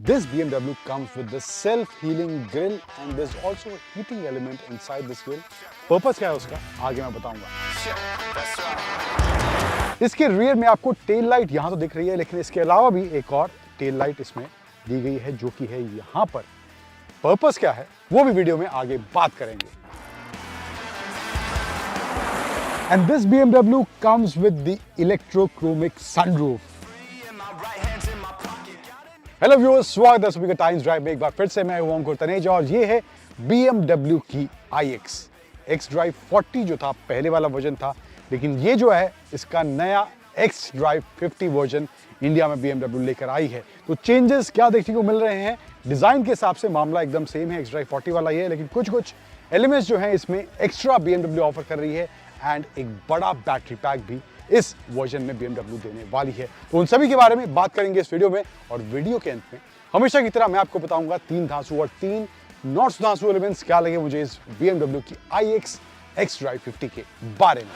This BMW comes with the self-healing grill and there's also a heating element inside this grill. Purpose क्या है उसका आगे मैं बताऊंगा। इसके रियर में आपको टेल लाइट यहाँ तो दिख रही है, लेकिन इसके अलावा भी एक और टेल लाइट इसमें दी गई है जो कि है यहाँ पर। पर्पस क्या है वो भी वीडियो में आगे बात करेंगे। And this BMW comes with the electrochromic sunroof. Hello viewers, स्वागत है सभी का टाइम्स ड्राइव में। एक बार फिर से मैं हूं अंकुर तनेजा और ये है BMW की iX। xDrive 40 जो था पहले वाला वर्जन था, लेकिन ये जो है इसका नया xDrive 50 वर्जन इंडिया में BMW लेकर आई है। तो चेंजेस क्या देखने को मिल रहे हैं? डिजाइन के हिसाब से मामला एकदम सेम है, xDrive 40 वाला ही है, लेकिन कुछ एलिमेंट्स जो हैं इसमें एक्स्ट्रा BMW ऑफर कर रही है एंड एक बड़ा बैटरी पैक भी इस वर्जन में BMW देने वाली है। तो उन सभी के बारे में बात करेंगे इस वीडियो में, और वीडियो के अंत में हमेशा की तरह मैं आपको बताऊंगा 3 धांसू और 3 नॉट सो धांसू एलिमेंट्स क्या लगे मुझे इस BMW की iX xDrive 50 के बारे में।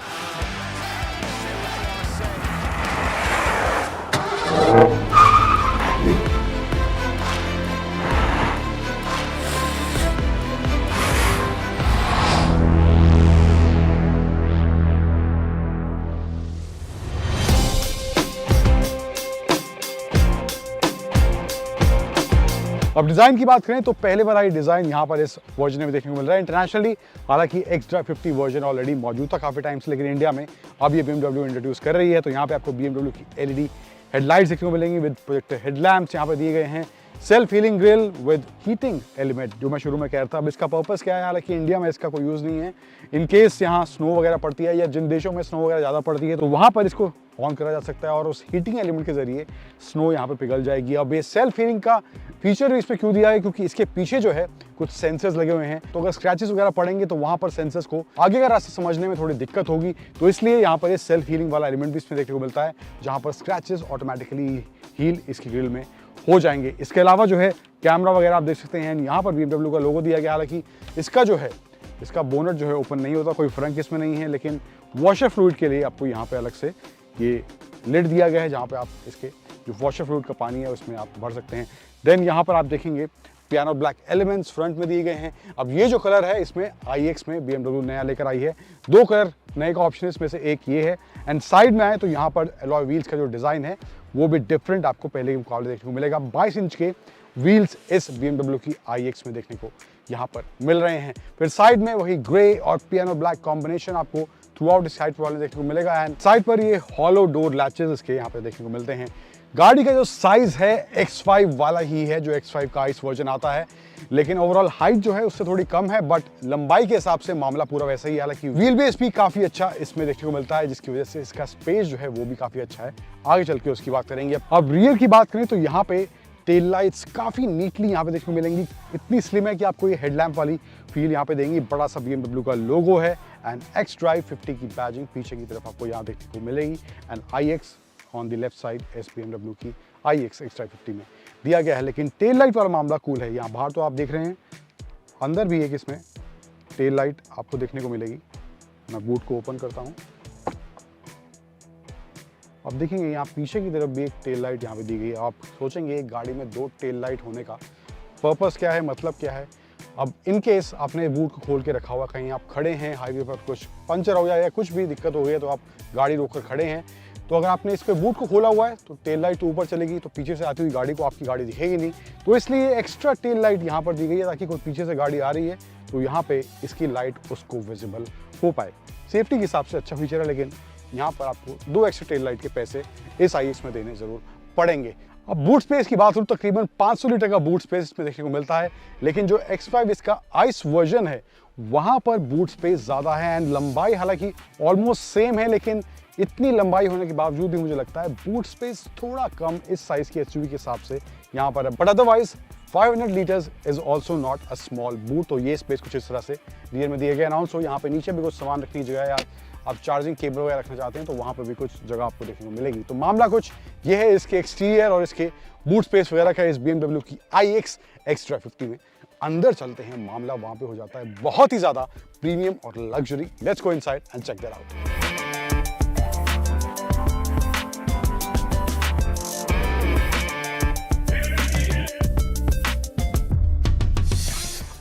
अब डिजाइन की बात करें तो पहले वाला ही डिजाइन यहाँ पर इस वर्जन में देखने को मिल रहा है इंटरनेशनली। हालांकि xDrive 50 वर्जन ऑलरेडी मौजूद था काफी टाइम से, लेकिन इंडिया में अब ये BMW इंट्रोड्यूस कर रही है। तो यहाँ पे आपको BMW की LED हेडलाइट्स देखने को मिलेंगी विद प्रोजेक्टर हेडलैम्प्स यहाँ पे दिए गए हैं। Self healing grill with heating element जो मैं शुरू में कह रहा था। अब इसका पर्पस क्या है? हालांकि इंडिया में इसका कोई यूज नहीं है। इन केस यहाँ स्नो वगैरह पड़ती है या जिन देशों में स्नो वगैरह ज़्यादा पड़ती है तो वहाँ पर इसको ऑन करा जा सकता है और उस हीटिंग एलिमेंट के जरिए स्नो यहाँ पर पिघल जाएगी। अब ये सेल्फ हीलिंग का फीचर इस पर क्यों दिया है? क्योंकि इसके पीछे जो है कुछ सेंसर्स लगे हुए हैं, तो अगर स्क्रैचेस वगैरह पड़ेंगे तो वहाँ पर सेंसर्स को आगे का रास्ता समझने में थोड़ी दिक्कत होगी। तो इसलिए यहाँ पर ये सेल्फ हीलिंग वाला एलिमेंट भी इसमें देखने को मिलता है, जहाँ पर स्क्रैचेस ऑटोमेटिकली हील इसकी ग्रिल में हो जाएंगे। इसके अलावा जो है कैमरा वगैरह आप देख सकते हैं, यहाँ पर BMW का लोगो दिया गया। हालांकि इसका जो है इसका बोनट जो है ओपन नहीं होता, कोई फ्रंक इसमें नहीं है, लेकिन वॉशर फ्लूइड के लिए आपको यहाँ पे अलग से ये लिड दिया गया है, जहाँ पे आप इसके जो वॉशर फ्लूइड का पानी है उसमें आप भर सकते हैं। देन यहाँ पर आप देखेंगे पियानो ब्लैक एलिमेंट्स फ्रंट में दिए गए हैं। अब ये जो कलर है इसमें iX में BMW नया लेकर आई है। 2 कलर नए का ऑप्शन है, इसमें से एक ये है। एंड साइड में आए तो यहाँ पर अलॉय व्हील्स का जो डिज़ाइन है वो भी डिफरेंट आपको पहले के मुकाबले देखने को मिलेगा। 22 इंच के व्हील्स इस BMW की iX में देखने को यहाँ पर मिल रहे हैं। फिर साइड में वही ग्रे और पियानो ब्लैक कॉम्बिनेशन आपको थ्रू आउट साइड पर देखने को मिलेगा। एंड साइड पर ये हॉलो डोर लैचेस इसके यहाँ पे देखने को मिलते हैं। गाड़ी का जो साइज है X5 वाला ही है जो X5 का इस वर्जन आता है, लेकिन ओवरऑल हाइट जो है उससे थोड़ी कम है, बट लंबाई के हिसाब से मामला पूरा वैसा ही है। हालांकि व्हील बेस भी काफी अच्छा इसमें देखने को मिलता है, जिसकी वजह से इसका स्पेस जो है वो भी काफी अच्छा है। आगे चल के उसकी बात करेंगे। अब रियर की बात करें तो यहाँ पे टेल लाइट्स काफी नीटली यहाँ पे देखने को मिलेंगी। इतनी स्लिम है कि आपको ये हेडलैम्प वाली फील यहाँ पे देंगी। बड़ा सा BMW का लोगो है एंड xDrive 50 की बैजिंग पीछे की तरफ आपको यहाँ देखने को मिलेगी। And iX on the left side इस BMW की iX xDrive 50 में दिया गया है। लेकिन टेल लाइट वाला मामला कूल है। यहाँ बाहर तो आप देख रहे हैं, अंदर भी एक इसमें टेल लाइट आपको देखने को मिलेगी। मैं बूट को ओपन करता हूँ। अब देखेंगे यहाँ पीछे की तरफ भी एक टेल लाइट यहाँ पे दी गई है। आप सोचेंगे एक गाड़ी में 2 टेल लाइट होने का पर्पस क्या है, मतलब क्या है? अब इन केस आपने बूट को खोल के रखा हुआ, कहीं आप खड़े हैं हाईवे पर, कुछ पंचर हो जाए या कुछ भी दिक्कत हो गई है तो आप गाड़ी रोककर खड़े हैं, तो अगर आपने इस पे बूट को खोला हुआ है तो टेल लाइट ऊपर चलेगी, तो पीछे से आती हुई गाड़ी को आपकी गाड़ी दिखेगी नहीं। तो इसलिए एक्स्ट्रा टेल लाइट यहाँ पर दी गई है ताकि कोई पीछे से गाड़ी आ रही है तो यहाँ पे इसकी लाइट उसको विजिबल हो पाए। सेफ्टी के हिसाब से अच्छा फीचर है, लेकिन यहाँ पर आपको 2 एक्स्ट्रा टेल लाइट के पैसे इस iX में देने जरूर पड़ेंगे। अब बूट स्पेस की बात करूँ तो तकरीबन 500 लीटर का बूट स्पेस इसमें देखने को मिलता है, लेकिन जो X5 इसका आइस वर्जन है वहां पर बूट स्पेस ज्यादा है एंड लंबाई हालांकि ऑलमोस्ट सेम है, लेकिन इतनी लंबाई होने के बावजूद भी मुझे लगता है बूट स्पेस थोड़ा कम इस साइज की SUV के हिसाब से यहाँ पर है। But otherwise 500 litres is also not a small boot. तो ये स्पेस कुछ इस तरह से रियर में दिया गया अनाउंस हो। यहाँ पे नीचे भी कुछ सामान रखने की जगह है, आप चार्जिंग केबल वगैरह रखना चाहते हैं तो वहाँ पर भी कुछ जगह आपको देखने को मिलेगी। तो मामला कुछ ये है इसके एक्सटीरियर और इसके बूट स्पेस वगैरह का इस BMW की iX xDrive 50 में। अंदर चलते हैं, मामला वहाँ पे हो जाता है बहुत ही ज़्यादा प्रीमियम और luxury. Let's go inside and check that out.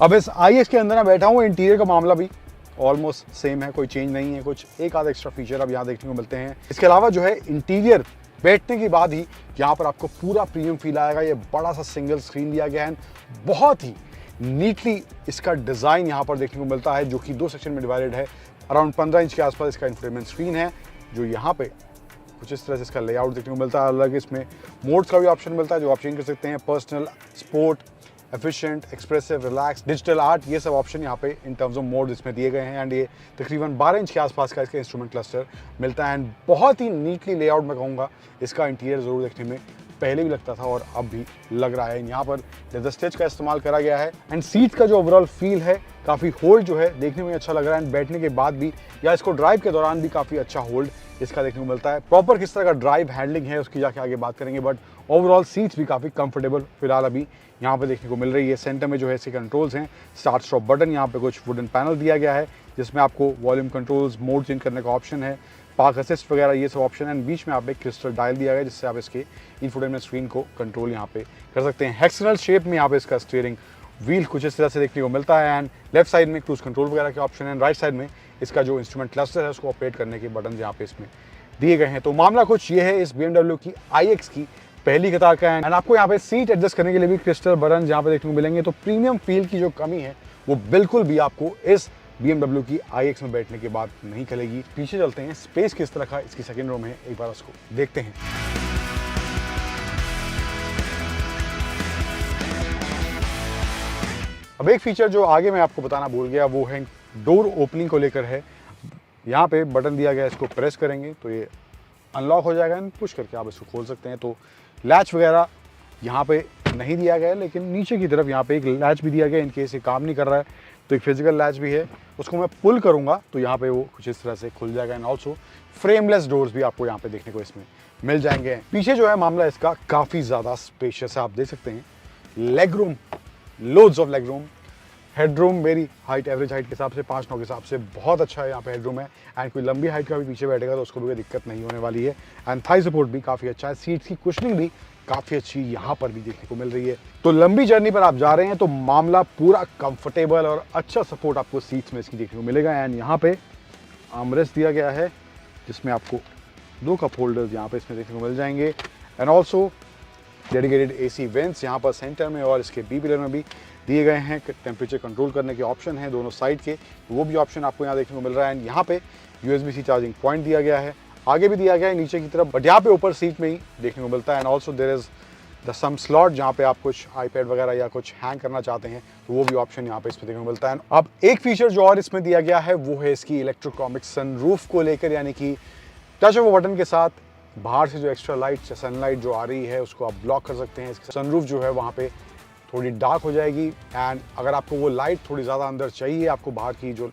अब इस IX के अंदर मैं बैठा हूँ, इंटीरियर का मामला भी ऑलमोस्ट सेम है, कोई चेंज नहीं है, कुछ एक आधा एक्स्ट्रा फीचर अब यहाँ देखने को मिलते हैं। इसके अलावा जो है इंटीरियर बैठने के बाद ही यहाँ पर आपको पूरा प्रीमियम फील आएगा। ये बड़ा सा सिंगल स्क्रीन दिया गया है, बहुत ही नीटली इसका डिज़ाइन यहाँ पर देखने को मिलता है, जो कि 2 सेक्शन में डिवाइडेड है। अराउंड 15 इंच के आसपास इसका इंफोटेनमेंट स्क्रीन है, जो यहाँ पे कुछ इस तरह से इसका लेआउट देखने को मिलता है। अलग इसमें मोड्स का भी ऑप्शन मिलता है, जो आप चेंज कर सकते हैं, personal, sport, efficient, expressive, relax, digital art, ये सब ऑप्शन यहाँ पे इन टर्म्स ऑफ मोड इसमें दिए गए हैं। एंड ये तकरीबन 12 इंच के आसपास का इसका इंस्ट्रूमेंट क्लस्टर मिलता है। एंड बहुत ही नीटली लेआउट मैं कहूँगा, इसका इंटीरियर ज़रूर देखने में पहले भी लगता था और अब भी लग रहा है। यहाँ पर लेदर स्टिच का इस्तेमाल करा गया है। एंड सीट का जो ओवरऑल फील है, काफ़ी होल्ड जो है देखने में अच्छा लग रहा है। एंड बैठने के बाद भी या इसको ड्राइव के दौरान भी काफ़ी अच्छा होल्ड इसका देखने को मिलता है। प्रॉपर किस तरह का ड्राइव हैंडलिंग है उसकी जाके आगे बात करेंगे, बट ओवरऑल सीट्स भी काफ़ी कंफर्टेबल फिलहाल अभी यहाँ पे देखने को मिल रही है। सेंटर में जो है इसके कंट्रोल्स हैं, स्टार्ट स्टॉप बटन, यहाँ पे कुछ वुडन पैनल दिया गया है जिसमें आपको वॉल्यूम कंट्रोल्स, मोड चेंज करने का ऑप्शन है, पार्क असिस्ट वगैरह ये सब ऑप्शन है। बीच में आप एक क्रिस्टल डायल दिया गया है जिससे आप इसके इंफोटेनमेंट स्क्रीन को कंट्रोल यहाँ पे कर सकते हैं। हेक्सागोनल शेप में यहाँ पे इसका स्टीयरिंग व्हील कुछ इस तरह से देखने को मिलता है। एंड लेफ्ट साइड में क्रूज कंट्रोल वगैरह के ऑप्शन है, राइट साइड में इसका जो इंस्ट्रूमेंट क्लस्टर है उसको ऑपरेट करने के बटन यहाँ पे इसमें दिए गए हैं। तो मामला कुछ ये है इस BMW की IX की पहली कतार का है। एंड आपको यहाँ पे सीट एडजस्ट करने के लिए भी क्रिस्टल बटन यहाँ पे देखने को मिलेंगे। तो प्रीमियम फील की जो कमी है वो बिल्कुल भी आपको इस BMW की IX में बैठने के बाद नहीं खलेगी। पीछे चलते हैं, स्पेस किस तरह का इसकी सेकंड रो में है, एक बार उसको देखते हैं। अब एक फीचर जो आगे मैं आपको बताना भूल गया वो है डोर ओपनिंग को लेकर है। यहाँ पे बटन दिया गया, इसको प्रेस करेंगे तो ये अनलॉक हो जाएगा एंड पुश करके आप इसको खोल सकते हैं। तो लैच वगैरह यहाँ पे नहीं दिया गया है, लेकिन नीचे की तरफ यहाँ पे एक लैच भी दिया गया है। इनकेस ये काम नहीं कर रहा है तो एक फिजिकल लैच भी है, उसको मैं पुल करूँगा तो यहाँ पे वो कुछ इस तरह से खुल जाएगा। एंड ऑल्सो फ्रेमलेस डोर्स भी आपको यहाँ पे देखने को इसमें मिल जाएंगे। पीछे जो है मामला इसका काफ़ी ज़्यादा स्पेशियस है, आप देख सकते हैं। Leg room, loads of leg room, headroom मेरी हाइट, एवरेज हाइट के हिसाब से 5'9" के हिसाब से बहुत अच्छा है यहाँ पे हेडरूम है। एंड कोई लंबी हाइट का भी पीछे बैठेगा तो उसको भी कोई दिक्कत नहीं होने वाली है। एंड थाई सपोर्ट भी काफ़ी अच्छा है, सीट्स की कुशनिंग भी काफ़ी अच्छी यहाँ पर भी देखने को मिल रही है। तो लंबी जर्नी पर आप जा रहे हैं तो मामला पूरा कंफर्टेबल और अच्छा सपोर्ट आपको सीट्स में इसकी देखने को मिलेगा। एंड यहाँ पे आर्मरेस्ट दिया गया है जिसमें आपको 2 कप होल्डर्स यहाँ पे इसमें देखने को मिल जाएंगे। And also dedicated AC vents यहाँ पर सेंटर में और इसके बी पिलर में भी दिए गए हैं। टेम्परेचर कंट्रोल करने के ऑप्शन हैं दोनों साइड के, वो भी ऑप्शन आपको यहाँ देखने को मिल रहा है। एंड यहाँ पे USB-C चार्जिंग पॉइंट दिया गया है, आगे भी दिया गया है नीचे की तरफ, बट यहाँ पे ऊपर सीट में ही देखने को मिलता है। And also there is the some slot जहाँ पे आप कुछ iPad वगैरह या कुछ हैंग करना चाहते हैं तो वो भी ऑप्शन यहाँ पे इसमें देखने को मिलता है। अब एक फीचर जो और इसमें दिया गया है वो है इसकी इलेक्ट्रोक्रोमिक सनरूफ को लेकर, यानी कि टच ऑफ बटन के साथ बाहर से जो एक्स्ट्रा लाइट या सनलाइट जो आ रही है उसको आप ब्लॉक कर सकते हैं। सनरूफ जो है वहाँ पे थोड़ी डार्क हो जाएगी। एंड अगर आपको वो लाइट थोड़ी ज़्यादा अंदर चाहिए, आपको बाहर की जो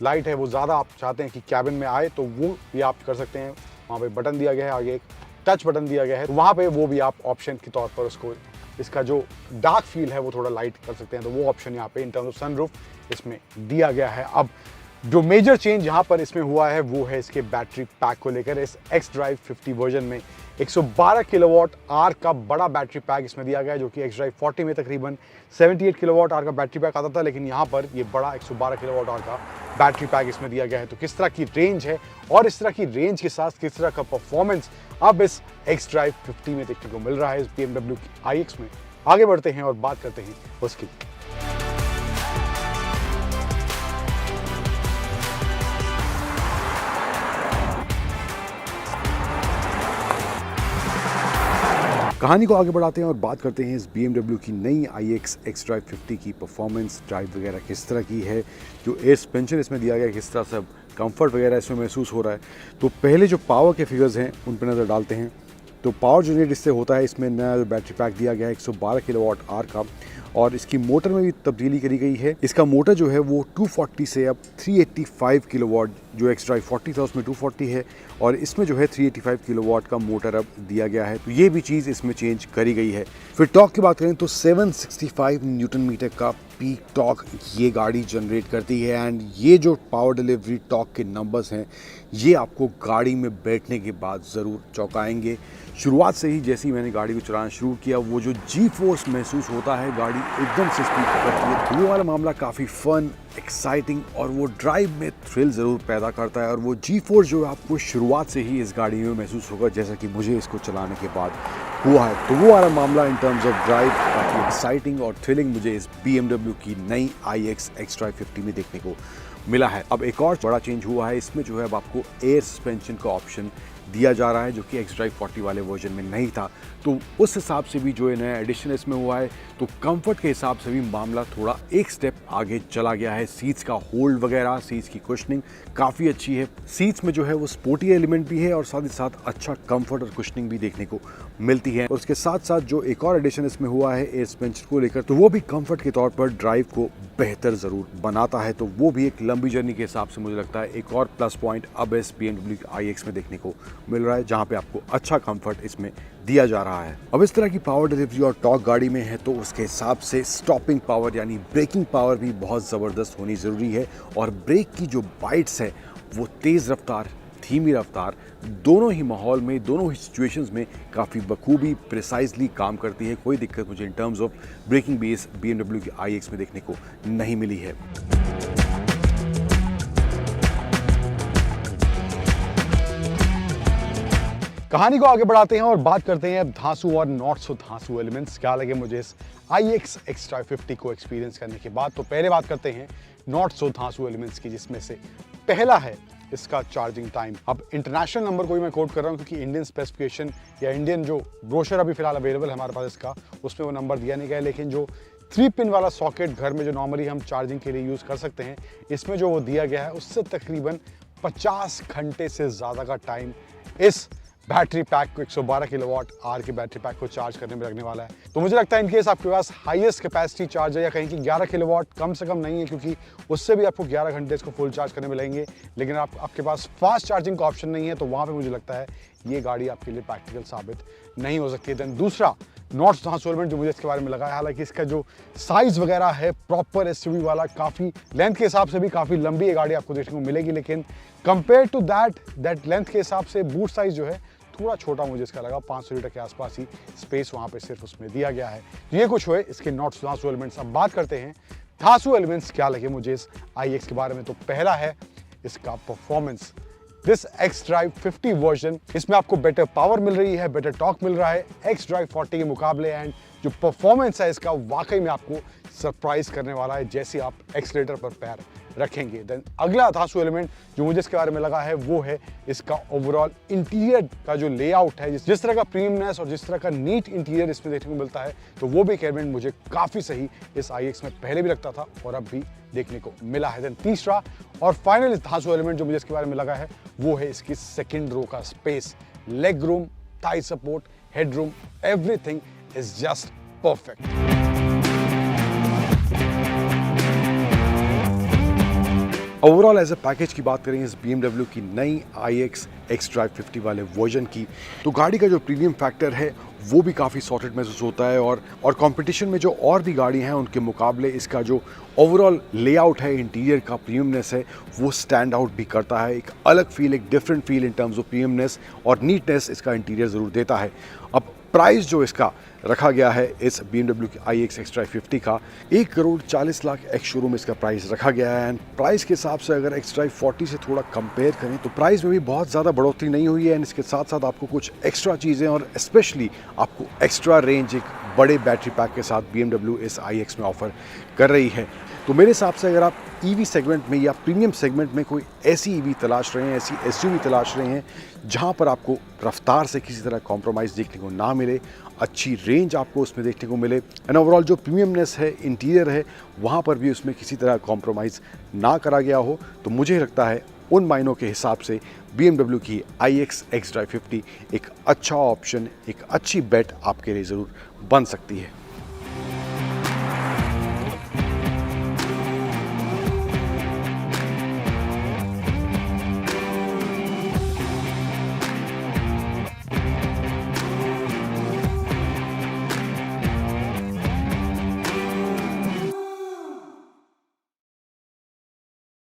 लाइट है वो ज़्यादा आप चाहते हैं कि कैबिन में आए, तो वो भी आप कर सकते हैं। वहाँ पे बटन दिया गया है, आगे एक टच बटन दिया गया है, तो वहाँ पे वो भी आप ऑप्शन के तौर पर उसको इसका जो डार्क फील है वो थोड़ा लाइट कर सकते हैं। तो वो ऑप्शन यहाँ पे इन टर्म्स ऑफ सनरूफ इसमें दिया गया है। अब जो मेजर चेंज यहाँ पर इसमें हुआ है वो है इसके बैटरी पैक को लेकर। इस xDrive 50 वर्जन में 112 किलोवाट आवर का बड़ा बैटरी पैक इसमें दिया गया है, जो कि xDrive 40 में तकरीबन 78 किलोवाट आवर का बैटरी पैक आता था, लेकिन यहाँ पर ये बड़ा 112 किलोवाट आवर का बैटरी पैक इसमें दिया गया है। तो किस तरह की रेंज है और इस तरह की रेंज के साथ किस तरह का परफॉर्मेंस अब इस xDrive 50 में देखने को मिल रहा है इस BMW की iX में, आगे बढ़ते हैं और बात करते हैं उसकी। कहानी को आगे बढ़ाते हैं और बात करते हैं इस BMW की नई iX xDrive 50 की परफॉर्मेंस, ड्राइव वगैरह किस तरह की है, जो एयर सस्पेंशन इसमें दिया गया है किस तरह से कंफर्ट वगैरह इसमें महसूस हो रहा है। तो पहले जो पावर के फिगर्स हैं उन पर नज़र डालते हैं। तो पावर जनरेट इससे होता है, इसमें नया बैटरी पैक दिया गया है 112 किलोवाट आवर का, और इसकी मोटर में भी तब्दीली करी गई है। इसका मोटर जो है वो 240 से अब 385 किलोवाट, जो xDrive 40 था उसमें 240 है और इसमें जो है 385 किलोवाट का मोटर अब दिया गया है। तो ये भी चीज़ इसमें चेंज करी गई है। फिर टॉर्क की बात करें तो 765 न्यूटन मीटर का पीक टॉर्क ये गाड़ी जनरेट करती है। एंड ये जो पावर डिलीवरी टॉर्क के नंबर्स हैं ये आपको गाड़ी में बैठने के बाद ज़रूर चौंकाएंगे। शुरुआत से ही जैसे ही मैंने गाड़ी को चलाना शुरू किया, वो जो जी फोर्स महसूस होता है गाड़ी एकदम से स्पीड पकड़ती है, तो वो वाला मामला काफ़ी फन, एक्साइटिंग और वो ड्राइव में थ्रिल ज़रूर पैदा करता है। और वो जी फोर्स जो आपको शुरुआत से ही इस गाड़ी में महसूस होगा, जैसा कि मुझे इसको चलाने के बाद हुआ है। तो वो वाला मामला इन टर्म्स ऑफ ड्राइव काफ़ी एक्साइटिंग और थ्रिलिंग मुझे इस BMW की नई iX xDrive 50 में देखने को मिला है। अब एक और बड़ा चेंज हुआ है, इसमें जो है अब आपको एयर सस्पेंशन का ऑप्शन दिया जा रहा है, जो कि xDrive 40 वाले वर्जन में नहीं था। तो उस हिसाब से भी जो है नया एडिशन इसमें हुआ है, तो कंफर्ट के हिसाब से भी मामला थोड़ा एक स्टेप आगे चला गया है। सीट्स का होल्ड वगैरह, सीट्स की कुशनिंग काफ़ी अच्छी है। सीट्स में जो है वो स्पोर्टी एलिमेंट भी है और साथ ही साथ अच्छा कंफर्ट और कुशनिंग भी देखने को मिलती है। और उसके साथ साथ जो एक और एडिशन इसमें हुआ है एयर सस्पेंशन को लेकर, तो वो भी कंफर्ट के तौर पर ड्राइव को बेहतर ज़रूर बनाता है। तो वो भी एक लंबी जर्नी के हिसाब से मुझे लगता है एक और प्लस पॉइंट अब इस BMW iX में देखने को मिल रहा है, जहाँ पे आपको अच्छा कंफर्ट इसमें दिया जा रहा है। अब इस तरह की पावर डिलीवरी और टॉर्क गाड़ी में है, तो उसके हिसाब से स्टॉपिंग पावर यानी ब्रेकिंग पावर भी बहुत ज़बरदस्त होनी ज़रूरी है। और ब्रेक की जो बाइट्स है वो तेज़ रफ्तार, धीमी रफ्तार, दोनों ही माहौल में, दोनों ही सिचुएशंस में काफ़ी बखूबी प्रिसाइजली काम करती है। कोई दिक्कत मुझे इन टर्म्स ऑफ ब्रेकिंग भी इस BMW की iX में देखने को नहीं मिली है। कहानी को आगे बढ़ाते हैं और बात करते हैं अब धांसू और नॉट सो धांसू एलिमेंट्स क्या लगे मुझे इस iX xDrive 50 को एक्सपीरियंस करने के बाद। तो पहले बात करते हैं नॉट सो धांसू एलिमेंट्स की, जिसमें से पहला है इसका चार्जिंग टाइम। अब इंटरनेशनल नंबर को भी मैं कोट कर रहा हूँ, क्योंकि इंडियन स्पेसिफिकेशन या इंडियन जो ब्रोशर अभी फिलहाल अवेलेबल है हमारे पास इसका, उसमें वो नंबर दिया नहीं गया। लेकिन जो 3 पिन वाला सॉकेट घर में जो नॉर्मली हम चार्जिंग के लिए यूज़ कर सकते हैं, इसमें जो वो दिया गया है उससे तकरीबन 50 घंटे से ज़्यादा का टाइम इस बैटरी पैक को 112 किलोवाट आर के बैटरी पैक को चार्ज करने में लगने वाला है। तो मुझे लगता है इनकेस आपके पास हाईएस्ट कैपेसिटी चार्जर या कहीं की 11 किलोवाट कम से कम नहीं है, क्योंकि उससे भी आपको 11 घंटे इसको फुल चार्ज करने में लगेंगे, लेकिन आपके पास फास्ट चार्जिंग का ऑप्शन नहीं है, तो वहाँ पे मुझे लगता है ये गाड़ी आपके लिए प्रैक्टिकल साबित नहीं हो सकती है। देन दूसरा नॉट धांसू एलिमेंट जो मुझे इसके बारे में लगा है, हालांकि इसका जो साइज वगैरह है प्रॉपर SUV वाला, काफ़ी लेंथ के हिसाब से भी काफ़ी लंबी ये गाड़ी आपको देखने को मिलेगी, लेकिन कंपेयर टू दैट लेंथ के हिसाब से बूट साइज जो है थोड़ा छोटा मुझे इसका लगा। 500 लीटर के आसपास ही स्पेस वहाँ पे सिर्फ उसमें दिया गया है। तो ये कुछ हुए इसके नॉट धांसू एलिमेंट्स। अब बात करते हैं धांसू एलिमेंट्स क्या लगे मुझे इस iX के बारे में। तो पहला है इसका परफॉर्मेंस। दिस xDrive 50 वर्जन, इसमें आपको बेटर पावर मिल रही है, बेटर टॉर्क मिल रहा है xDrive 40 के मुकाबले, एंड जो परफॉर्मेंस है इसका वाकई में आपको सरप्राइज करने वाला है जैसे आप एक्सीलरेटर पर पैर रखेंगे। देन अगला धांसू एलिमेंट जो मुझे इसके बारे में लगा है वो है इसका ओवरऑल इंटीरियर का जो लेआउट है, जिस तरह का प्रीमियमनेस और जिस तरह का नीट इंटीरियर इसमें देखने को मिलता है, तो वो भी एक एलिमेंट मुझे काफ़ी सही इस iX में पहले भी लगता था और अब भी देखने को मिला है। देन तीसरा और फाइनल धांसू एलिमेंट जो मुझे इसके बारे में लगा है वो है इसकी सेकेंड रो का space, leg room, thigh support, head room, everything is just perfect. Overall as a package की बात करें इस BMW की नई iX xDrive 50 वाले वर्जन की, तो गाड़ी का जो प्रीमियम फैक्टर है वो भी काफ़ी सॉर्टेड महसूस होता है और कंपटीशन में जो और भी गाड़ी हैं उनके मुकाबले इसका जो ओवरऑल लेआउट है, इंटीरियर का प्रीमियमनेस है, वो स्टैंड आउट भी करता है। एक अलग फील, एक different feel in terms of premiumness और नीटनेस इसका इंटीरियर ज़रूर देता है। अब प्राइस जो इसका रखा गया है इस BMW की iX xDrive 50 का 1,40,00,000 एक्स शोरूम इसका प्राइस रखा गया है। एंड प्राइस के हिसाब से अगर xDrive 40 से थोड़ा कंपेयर करें तो प्राइस में भी बहुत ज़्यादा बढ़ोतरी नहीं हुई है। एंड इसके साथ साथ आपको कुछ एक्स्ट्रा चीज़ें और स्पेशली आपको एक्स्ट्रा रेंज एक बड़े बैटरी पैक के साथ BMW इस iX में ऑफर कर रही है। तो मेरे हिसाब से अगर आप EV सेगमेंट में या प्रीमियम सेगमेंट में कोई ऐसी EV तलाश रहे हैं, ऐसी SUV तलाश रहे हैं जहां पर आपको रफ्तार से किसी तरह कॉम्प्रोमाइज़ देखने को ना मिले, अच्छी रेंज आपको उसमें देखने को मिले, एंड ओवरऑल जो प्रीमियमनेस है, इंटीरियर है, वहां पर भी उसमें किसी तरह कॉम्प्रोमाइज़ ना करा गया हो, तो मुझे लगता है उन मायनों के हिसाब से BMW की iX xDrive 50 एक अच्छा ऑप्शन, एक अच्छी बेट आपके लिए ज़रूर बन सकती है।